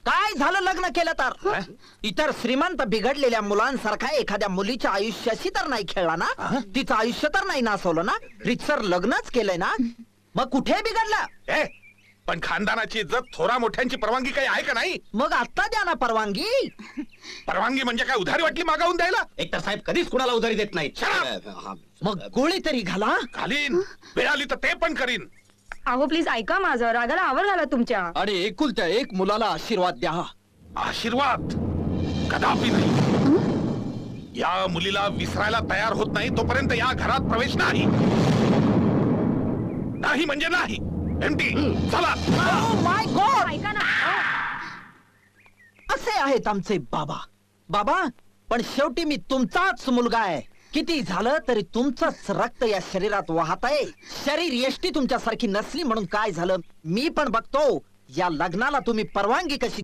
काय झालं लग्न केलं तर? इतर श्रीमंत बिघडलेल्या मुलांसारखा एखाद्या मुलीच्या आयुष्याशी तर नाही खेळला ना? तिचं आयुष्य तर नाही नासवलं ना? रितसर लग्नच केलंय ना? मग कुठे बिघडलं? ए, पण खानदानाची इज्जत थोरा मोठ्यांची परवानगी काही आहे का नाही? मग आता द्या ना परवानगी. परवानगी म्हणजे काय उधारी वाटली मागावून द्यायला? एकतर साहेब कधीच कुणाला उधारी देत नाहीत. Shut up! मग गोळी तरी घाला. घालीन, वेळ आली तर ते पण करीन. अहो प्लीज ऐका माझं, रागाला आवर घाला तुमच्या. आणि एकुलत्या एक मुलाला आशीर्वाद द्या. आशीर्वाद कदापि नाही. या मुलीला विसरायला तयार होत नाही तोपर्यंत या घरात प्रवेश नाही. नाही म्हणजे नाही. एमटी चला. माय गॉड, ऐका ना. असे आहेत आमचे बाबा. बाबा, पण शेवटी मी तुमचाच मुलगा आहे. किती झालं तरी तुमचंच रक्त या शरीरात वाहत आहे. शरीर यष्टी तुमच्यासारखी नसली म्हणून काय झालं मी पण बघतो. या लग्नाला तुम्ही परवानगी कशी